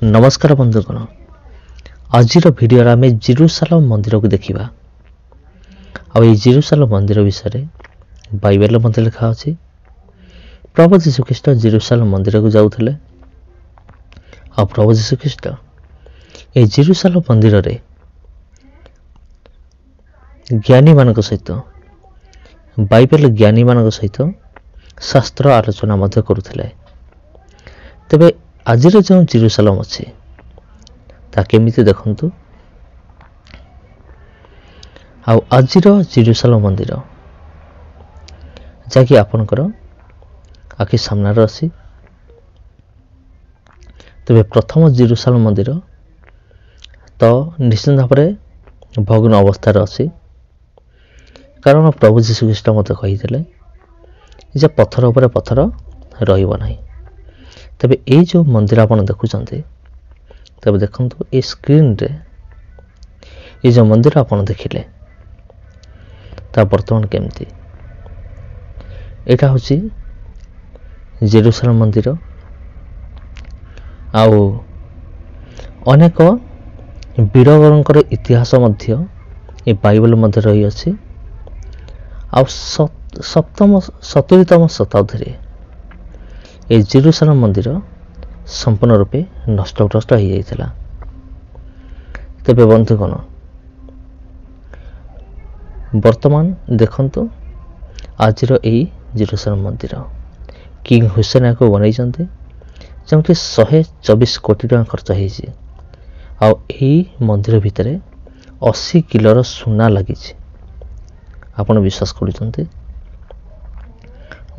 नमस्कार बंधुगण, आज भिडियो आम जेरुसालेम मंदिर को देखा। आ जेरुसालेम मंदिर विषय बाइबल मध्य लिखा अछि। प्रभु जीशुख्रीष्ट जेरुसालेम मंदिर को जाउथिले। आ प्रभु जीशुख्रीष्ट ए जेरुसालेम मंदिर रे ज्ञानी मानक सहित बाइबल ज्ञानी मानक सहित शास्त्र आलोचना मध्य करुथिले। तेबे आज जो जेरुसालेम अच्छे ता केमिति देखंतु। आज जेरुसालेम मंदिर जहाँकि आपणकर आखि सामने अच्छी। तेबे प्रथम जेरुसालेम मंदिर तो निश्चित भाव में भग्न अवस्था अच्छी, कारण प्रभु जीशुख्रीष्ट मत कही जे पत्थर उपर पत्थर रहिब नाही। तबे ये जो मंदिर आप देखुंत, तबे देखु ये स्क्रीन रे ये जो मंदिर आप देखिले ता वर्तमान केमती। एटा होची जेरुसालेम मंदिर। आउ अनेक वीरवरंकर इतिहास मध्य ये बाइबल मध्य रही अछि। आ सप्तम 70तम शताब्दी ये जेरुसालेम मंदिर संपूर्ण रूपे नष्टभ्रष्ट हो जाइथिला। तेबे बंधुगण, वर्तमान देखंतु आज यही जेरुसालेम मंदिर किंग हुसैन को बनई जमि 124 कोटी टका खर्च होइछि। आ मंदिर भितर 80 किलोर सुना लगी। आपण विश्वास करुचंती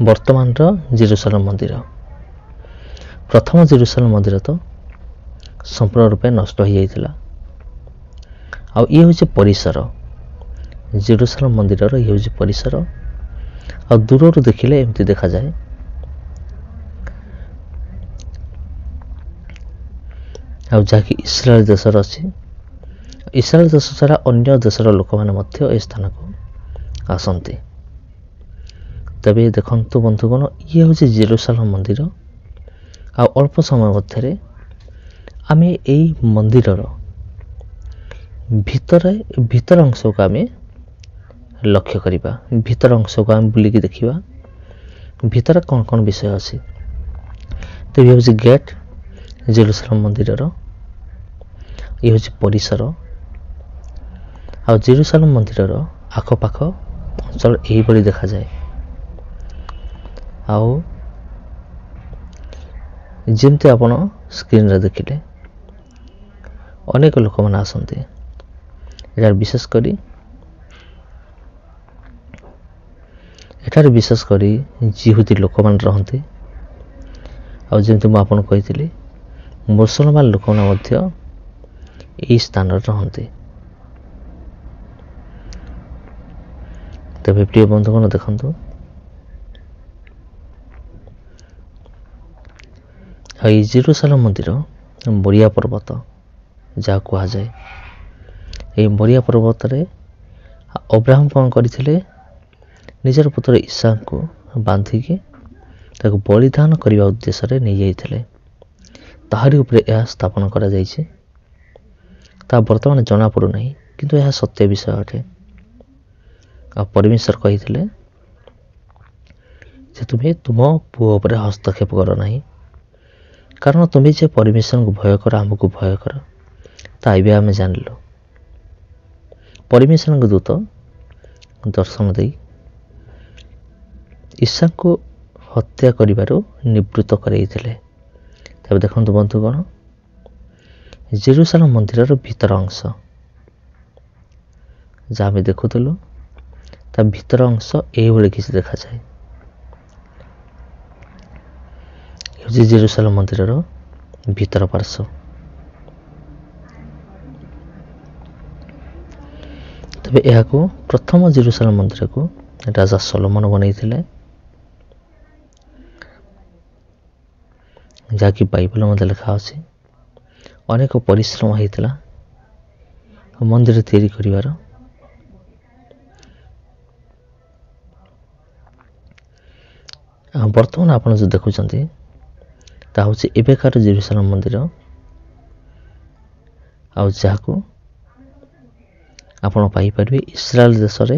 वर्तमान जेरुसालेम मंदिर प्रथम जेरुसालेम मंदिर तो संपूर्ण रूपे नष्ट हो जाइथिला। आ ये हूँ परिसर जेरुसालेम मंदिर ये हूँ परिसर। आ दूर देखिले एमती देखा जाए। आ जहाँकि इस्राएल देशर अच्छी, इस्राएल देश सारा अन्य देशर लोक मैंने स्थान को आसती। तबे देखंतु बंधुगण, ये हूँ जेरुसालेम मंदिर। आ अल्प समय मध्य आम यही मंदिर भीतर अंश को आम लक्ष्य करवा। भीतर अंश को आम बुलिकी देखा भीतर कौन कौन विषय अच्छी। तेज हूँ गेट जेरुसालेम मंदिर, ये हूँ परिसर। आ जेरुसालेम मंदिर आखपाख अंचल यही देखा जाए। आओ जमती आपण स्क्रीन रे देखिले अनेक लोक मैंने आसती। विशेष करी जिहुदी लोक मैंने रहते। आमती मुझे कही मुसलमान लोक मैंने स्थान रहते। तबे प्रिय बंधुगण देखंतु, ये जेरुसालेम मंदिर मोरिया पर्वत जहाँ कह जाए। ये मोरिया पर्वत रे अब्राहम कौन करथिले, निजर पुत्र ईसा को बांधिकी ताको बलिदान करने उद्देश्य रे नहीं जाइथिले। ताहारी उपरे यह स्थापन करा जाइछे। ता वर्तमान जना पड़ू नहीं, किंतु यह सत्य विषय अटे। आ परमेश्वर कहिथिले जे तुम्हें तुम पुओ उपरे हस्तक्षेप कर नहीं, कारण तुम्हें जे परमेश्वर को भय कर आमको भय कर। ताइबे आम जानिलु परमेश्वर दूत दर्शन दे ईसा को हत्या करिबारु निवृत्त करैथिले। तबे देखंतु बंधुगण, जेरुसालेम मंदिर भीतर अंश जहाँ आम देखुलु ता भीतर अंश यही किसी देखा जाए। जेरुसालेम मंदिर भीतर पार्श्व। तबे यह प्रथम जेरुसालेम मंदिर को राजा सोलोमन बनईथिले, जहाँकि बाइबल मध्य लिखा अछि। अनेक परिश्रम होता मंदिर तैयारी करिवार। वर्तमान आप जो देखुं ता हूँ एबेकार जेरुसालेम मंदिर ଆଉ ଯାହାକୁ ଆପଣ ପାଇପାରିବେ ଇସ୍ରାଏଲ ଦେଶରେ।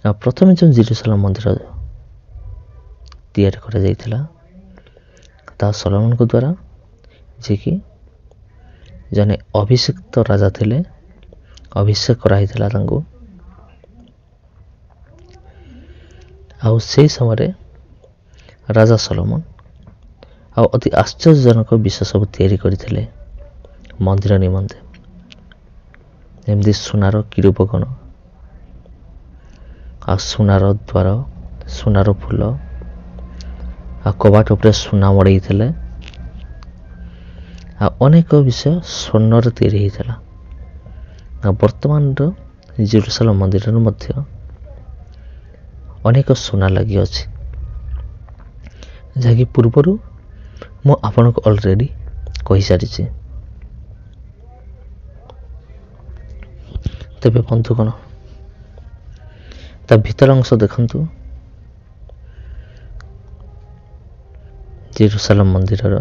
ଆଉ ପ୍ରଥମେ ଯେଉଁ ଜେରୁସାଲେମ ମନ୍ଦିର ତିଆରି କରାଯାଇଥିଲା ତାହା ସଲୋମନଙ୍କ ଦ୍ୱାରା, ଯିଏକି ଜଣେ ଅଭିଷିକ୍ତ ରାଜା ଥିଲେ, ଅଭିଷେକ କରାହେଇଥିଲା ତାଙ୍କୁ। ଆଉ ସେହି ସମୟରେ ରାଜା ସଲୋମନ ଆଉ ଅତି ଆଶ୍ଚର୍ଯ୍ୟଜନକ ବିଷୟ ସବୁ ତିଆରି କରିଥିଲେ ମନ୍ଦିର ନିମନ୍ତେ। ଏମିତି ସୁନାର କିରୂପଗଣ, ଆଉ ସୁନାର ଦ୍ୱାର, ସୁନାର ଫୁଲ, ଆଉ କବାଟ ଉପରେ ସୁନା ମଡ଼େଇଥିଲେ, ଆଉ ଅନେକ ବିଷୟ ସ୍ୱର୍ଣ୍ଣରେ ତିଆରି ହେଇଥିଲା। ଆଉ ବର୍ତ୍ତମାନର ଜେରୁସାଲେମ ମନ୍ଦିରରେ ମଧ୍ୟ ଅନେକ ସୁନା ଲାଗିଅଛି, ଯାହାକି ପୂର୍ବରୁ ମୁଁ ଆପଣଙ୍କୁ ଅଲରେଡ଼ି କହିସାରିଛି। ତେବେ ବନ୍ଧୁଗଣ, ତା ଭିତର ଅଂଶ ଦେଖନ୍ତୁ। ଜେରୁସାଲେମ ମନ୍ଦିରର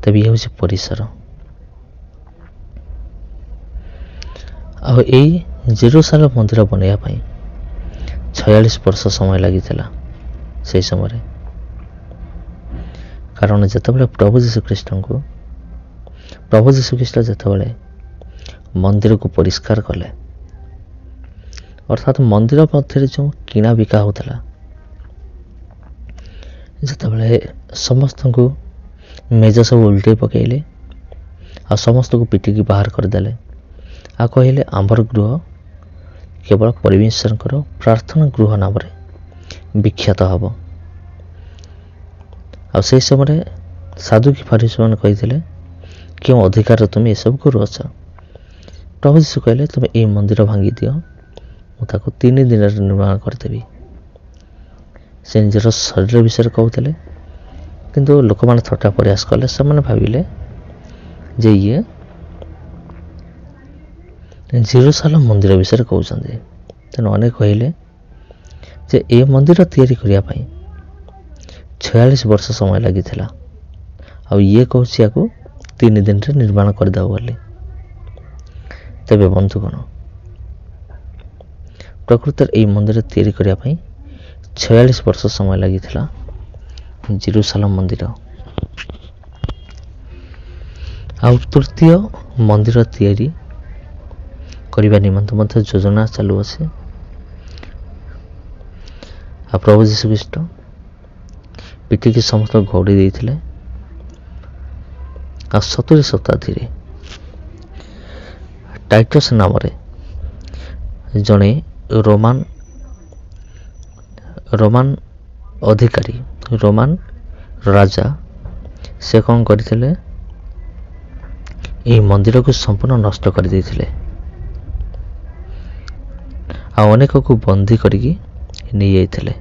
ତେବେ ଇଏ ହେଉଛି ପରିସର। ଆଉ ଏଇ ଜେରୁସାଲେମ ମନ୍ଦିର ବନେଇବା ପାଇଁ 46 ବର୍ଷ ସମୟ ଲାଗିଥିଲା ସେହି ସମୟରେ। କାରଣ ଯେତେବେଳେ ପ୍ରଭୁ ଯୀଶୁଖ୍ରୀଷ୍ଟ ଯେତେବେଳେ ମନ୍ଦିରକୁ ପରିଷ୍କାର କଲେ, ଅର୍ଥାତ୍ ମନ୍ଦିର ମଧ୍ୟରେ ଯେଉଁ କିଣା ବିକା ହେଉଥିଲା, ଯେତେବେଳେ ସମସ୍ତଙ୍କୁ ମେଜ ସବୁ ଉଲଟେଇ ପକାଇଲେ ଆଉ ସମସ୍ତଙ୍କୁ ପିଟିକି ବାହାର କରିଦେଲେ, ଆଉ କହିଲେ ଆମ୍ଭର ଗୃହ କେବଳ ପରମେଶ୍ୱରଙ୍କର ପ୍ରାର୍ଥନା ଗୃହ ନାମରେ ବିଖ୍ୟାତ ହେବ। ଆଉ ସେହି ସମୟରେ ସାଧୁକି ଫରିସୀମାନେ କହିଥିଲେ, କେଉଁ ଅଧିକାରରେ ତୁମେ ଏସବୁ କରୁଅଛ? ପ୍ରଭୁ ଯୀଶୁ କହିଲେ, ତୁମେ ଏଇ ମନ୍ଦିର ଭାଙ୍ଗି ଦିଅ, ମୁଁ ତାକୁ 3 ଦିନରେ ନିର୍ମାଣ କରିଦେବି। ସେ ନିଜର ଶରୀର ବିଷୟରେ କହୁଥିଲେ, କିନ୍ତୁ ଲୋକମାନେ ଥଟ୍ଟା ପରିହାସ କଲେ। ସେମାନେ ଭାବିଲେ ଯେ ଇଏ ଜେରୁସାଲେମ ମନ୍ଦିର ବିଷୟରେ କହୁଛନ୍ତି। ତେଣୁ ଅନେକ କହିଲେ ଯେ ଏ ମନ୍ଦିର ତିଆରି କରିବା ପାଇଁ 46 ବର୍ଷ ସମୟ ଲାଗିଥିଲା, ଆଉ ଇଏ କହୁଛି ୟାକୁ 3 ଦିନରେ ନିର୍ମାଣ କରିଦେବ ବୋଲି। ତେବେ ବନ୍ଧୁଗଣ, ପ୍ରକୃତରେ ଏହି ମନ୍ଦିର ତିଆରି କରିବା ପାଇଁ 46 ବର୍ଷ ସମୟ ଲାଗିଥିଲା ଜେରୁସାଲେମ ମନ୍ଦିର। ଆଉ ତୃତୀୟ ମନ୍ଦିର ତିଆରି କରିବା ନିମନ୍ତେ ମଧ୍ୟ ଯୋଜନା ଚାଲୁଅଛି। ଆଉ ପ୍ରଭୁ ଯୀଶୁଖ୍ରୀଷ୍ଟ ପିଟିକି ସମସ୍ତଙ୍କୁ ଘଉଡ଼ି ଦେଇଥିଲେ। ଆଉ 70 ଶତାବ୍ଦୀରେ ଟାଇଟସ୍ ନାମରେ ଜଣେ ରୋମାନ ଅଧିକାରୀ, ରୋମାନ ରାଜା, ସେ କ'ଣ କରିଥିଲେ, ଏହି ମନ୍ଦିରକୁ ସମ୍ପୂର୍ଣ୍ଣ ନଷ୍ଟ କରିଦେଇଥିଲେ ଆଉ ଅନେକକୁ ବନ୍ଦୀ କରିକି ନେଇଯାଇଥିଲେ।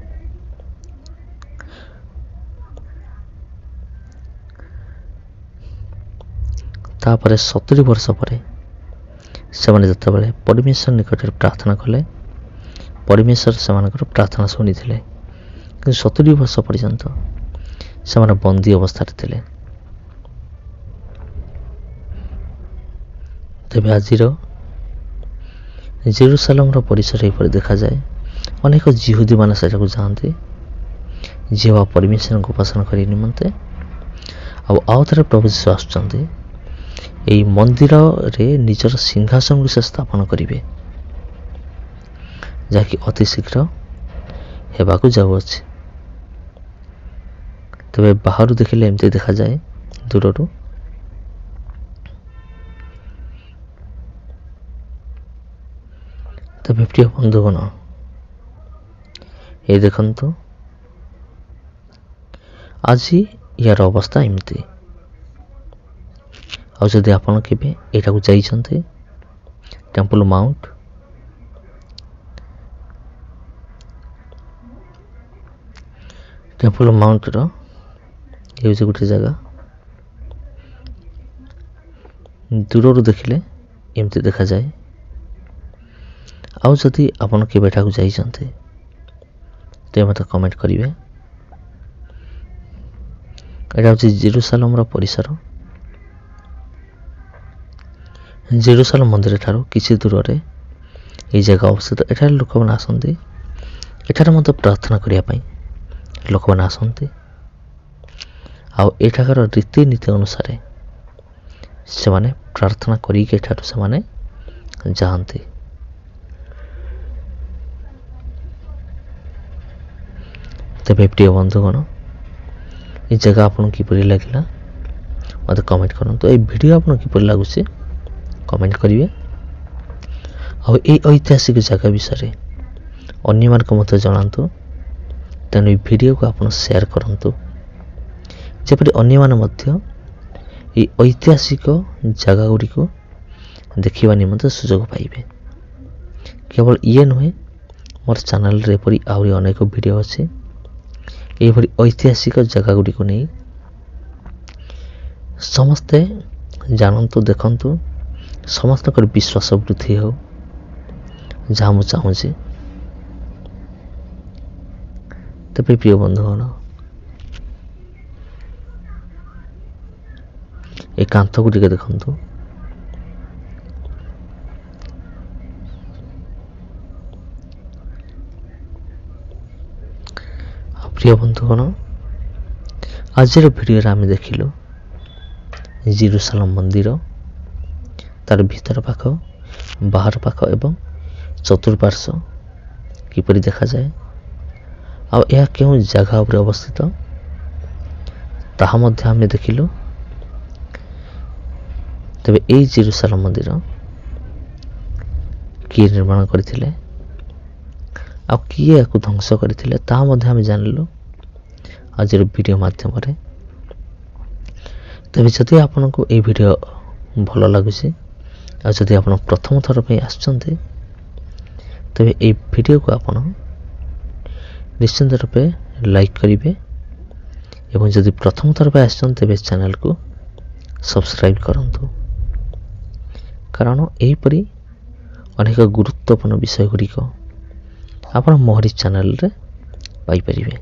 ତାପରେ 70 ବର୍ଷ ପରେ ସେମାନେ ଯେତେବେଳେ ପରମେଶ୍ୱର ନିକଟରେ ପ୍ରାର୍ଥନା କଲେ, ପରମେଶ୍ୱର ସେମାନଙ୍କର ପ୍ରାର୍ଥନା ଶୁଣିଥିଲେ। କିନ୍ତୁ 70 ବର୍ଷ ପର୍ଯ୍ୟନ୍ତ ସେମାନେ ବନ୍ଦୀ ଅବସ୍ଥାରେ ଥିଲେ। ତେବେ ଆଜିର ଜେରୁସାଲେମର ପରିସର ଏହିପରି ଦେଖାଯାଏ। ଅନେକ ଜିହୁଦୀମାନେ ସେଠାକୁ ଯାଆନ୍ତି ଯିଏ ପରମେଶ୍ୱରଙ୍କୁ ଉପାସନା କରିବା ନିମନ୍ତେ। ଆଉ ଥରେ ପ୍ରଭୁ ଯୀଶୁ ଆସୁଛନ୍ତି, ଏହି ମନ୍ଦିରରେ ନିଜର ସିଂହାସନକୁ ସେ ସ୍ଥାପନ କରିବେ, ଯାହାକି ଅତି ଶୀଘ୍ର ହେବାକୁ ଯାଉଅଛି। ତେବେ ବାହାରୁ ଦେଖିଲେ ଏମିତି ଦେଖାଯାଏ ଦୂରରୁ। ତେବେ ପ୍ରିୟ ବନ୍ଧୁଗଣ, এই ଦେଖନ୍ତୁ ଆଜି ୟାର ଅବସ୍ଥା ଏମିତି। ଆଉ ଯଦି ଆପଣ କେବେ ଏଇଟାକୁ ଯାଇଛନ୍ତି, ଟେମ୍ପଲ ମାଉଣ୍ଟର ହେଉଛି ଗୋଟେ ଜାଗା, ଦୂରରୁ ଦେଖିଲେ ଏମିତି ଦେଖାଯାଏ। ଆଉ ଯଦି ଆପଣ କେବେ ଏଠାକୁ ଯାଇଛନ୍ତି ତେବେ ମୋତେ କମେଣ୍ଟ କରିବେ। এটা হচ্ছে ଜେରୁସାଲେମର ପରିସର। ଜେରୁସାଲେମ ମନ୍ଦିର ଠାରୁ କିଛି ଦୂରରେ এই ଜାଗା ଅବସ୍ଥିତ। ଏଠାରେ ଲୋକମାନେ ଆସନ୍ତି, ଏଠାରେ ମଧ୍ୟ ପ୍ରାର୍ଥନା କରିବା ପାଇଁ ଲୋକମାନେ ଆସନ୍ତି। ଆଉ ଏଠାକାର ରୀତିନୀତି ଅନୁସାରେ ସେମାନେ ପ୍ରାର୍ଥନା କରିକି ଏଠାରୁ ସେମାନେ ଯାଆନ୍ତି। ତେବେ ପ୍ରିୟ ବନ୍ଧୁଗଣ, এই ଜାଗା ଆପଣଙ୍କୁ କିପରି ଲାଗିଲା ମୋତେ କମେଣ୍ଟ କରନ୍ତୁ। এই ଭିଡ଼ିଓ ଆପଣଙ୍କୁ କିପରି ଲାଗୁଛି କମେଣ୍ଟ କରିବେ। ଆଉ এই ଐତିହାସିକ ଜାଗା ବିଷୟରେ ଅନ୍ୟମାନଙ୍କୁ ମଧ୍ୟ ଜଣାନ୍ତୁ। ତେଣୁ এই ଭିଡ଼ିଓକୁ ଆପଣ ସେୟାର କରନ୍ତୁ, ଯେପରି ଅନ୍ୟମାନେ ମଧ୍ୟ এই ଐତିହାସିକ ଜାଗା ଗୁଡ଼ିକୁ ଦେଖିବା ନିମନ୍ତେ ସୁଯୋଗ ପାଇବେ। କେବଳ ଇଏ ନୁହେଁ, ମୋର ଚ୍ୟାନେଲରେ ଏପରି ଆହୁରି ଅନେକ ଭିଡ଼ିଓ ଅଛି। ଏହିଭଳି ଐତିହାସିକ ଜାଗା ଗୁଡ଼ିକୁ ନେଇ ସମସ୍ତେ ଜାଣନ୍ତୁ, ଦେଖନ୍ତୁ, ସମସ୍ତଙ୍କର ବିଶ୍ୱାସ ବୃଦ୍ଧି ହେଉ, ଯାହା ମୁଁ ଚାହୁଁଛି। ତେବେ ପ୍ରିୟ ବନ୍ଧୁଗଣ, ଏ କାନ୍ଥକୁ ଟିକେ ଦେଖନ୍ତୁ। ପ୍ରିୟ ବନ୍ଧୁଗଣ, ଆଜିର ଭିଡ଼ିଓରେ ଆମେ ଦେଖିଲୁ ଜେରୁସାଲେମ ମନ୍ଦିର, ତାର ଭିତର ପାଖ, ବାହାର ପାଖ ଏବଂ ଚତୁଃପାର୍ଶ୍ୱ କିପରି ଦେଖାଯାଏ, ଆଉ ଏହା କେଉଁ ଜାଗା ଉପରେ ଅବସ୍ଥିତ ତାହା ମଧ୍ୟ ଆମେ ଦେଖିଲୁ। ତେବେ ଏହି ଜେରୁସାଲେମ ମନ୍ଦିର କିଏ ନିର୍ମାଣ କରିଥିଲେ ଆଉ କିଏ ଏହାକୁ ଧ୍ୱଂସ କରିଥିଲେ ତାହା ମଧ୍ୟ ଆମେ ଜାଣିଲୁ ଆଜିର ଭିଡ଼ିଓ ମାଧ୍ୟମରେ। ତେବେ ଯଦି ଆପଣଙ୍କୁ ଏହି ଭିଡ଼ିଓ ଭଲ ଲାଗୁଛି ଆଉ ଯଦି ଆପଣ ପ୍ରଥମ ଥର ପାଇଁ ଆସିଛନ୍ତି, ତେବେ ଏହି ଭିଡ଼ିଓକୁ ଆପଣ ନିଶ୍ଚିନ୍ତ ରୂପେ ଲାଇକ୍ କରିବେ ଏବଂ ଯଦି ପ୍ରଥମ ଥର ପାଇଁ ଆସିଛନ୍ତି ତେବେ ଚ୍ୟାନେଲକୁ ସବସ୍କ୍ରାଇବ୍ କରନ୍ତୁ, କାରଣ ଏହିପରି ଅନେକ ଗୁରୁତ୍ୱପୂର୍ଣ୍ଣ ବିଷୟ ଗୁଡ଼ିକ ଆପଣ ମୋହରି ଚ୍ୟାନେଲରେ ପାଇପାରିବେ।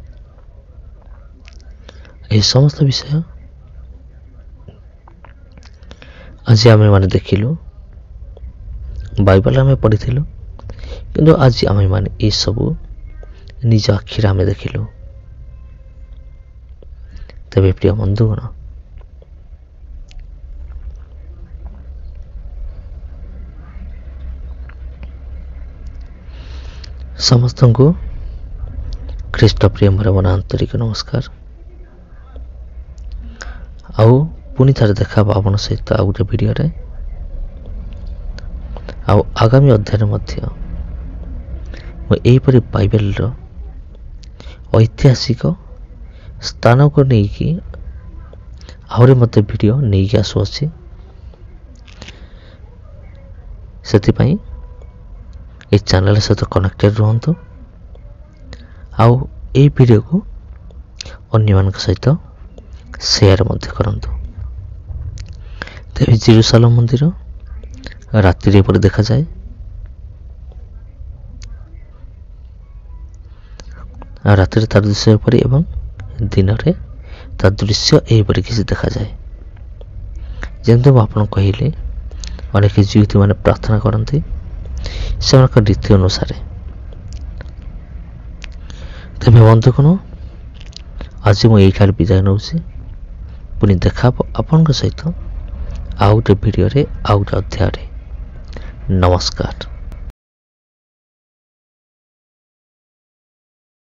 ଏହି ସମସ୍ତ ବିଷୟ ଆଜି ଆମେମାନେ ଦେଖିଲୁ, ବାଇବଲ ଆମେ ପଢ଼ିଥିଲୁ, କିନ୍ତୁ ଆଜି ଆମେମାନେ ଏସବୁ ନିଜ ଆଖିରେ ଆମେ ଦେଖିଲୁ। ତେବେ ପ୍ରିୟ ବନ୍ଧୁଗଣ, ସମସ୍ତଙ୍କୁ ଖ୍ରୀଷ୍ଟ ପ୍ରେମର ମନ ଆନ୍ତରିକ ନମସ୍କାର। ଆଉ ପୁଣି ଥରେ ଦେଖା ହେବ ଆପଣଙ୍କ ସହିତ ଆଉ ଗୋଟେ ଭିଡ଼ିଓରେ। ଆଉ ଆଗାମୀ ଅଧ୍ୟାୟରେ ମଧ୍ୟ ମୁଁ ଏହିପରି ବାଇବେଲର ଐତିହାସିକ ସ୍ଥାନକୁ ନେଇକି ଆହୁରି ମଧ୍ୟ ଭିଡ଼ିଓ ନେଇକି ଆସୁଅଛି। ସେଥିପାଇଁ এই ଚ୍ୟାନେଲ ସହିତ କନେକ୍ଟେଡ଼ ରୁହନ୍ତୁ ଆଉ ଏହି ଭିଡ଼ିଓକୁ ଅନ୍ୟମାନଙ୍କ ସହିତ ସେୟାର ମଧ୍ୟ କରନ୍ତୁ। ତେବେ ଜେରୁସାଲେମ ମନ୍ଦିର ରାତିରେ ଏପରି ଦେଖାଯାଏ, ଆଉ ରାତିରେ ତାର ଦୃଶ୍ୟ ଏପରି ଏବଂ ଦିନରେ ତାର ଦୃଶ୍ୟ ଏହିପରି କିଛି ଦେଖାଯାଏ। ଯେମିତି ମୁଁ ଆପଣଙ୍କୁ କହିଲି, ଅନେକ ଯୁବତୀମାନେ ପ୍ରାର୍ଥନା କରନ୍ତି ସେମାନଙ୍କ ରୀତି ଅନୁସାରେ। ତେବେ ବନ୍ଧୁଗଣ, ଆଜି ମୁଁ ଏଇଠାରେ ବିଦାୟ ନେଉଛି। ପୁଣି ଦେଖା ହେବ ଆପଣଙ୍କ ସହିତ ଆଉ ଗୋଟେ ଭିଡ଼ିଓରେ, ଆଉ ଗୋଟେ ଅଧ୍ୟାୟରେ। ନମସ୍କାର।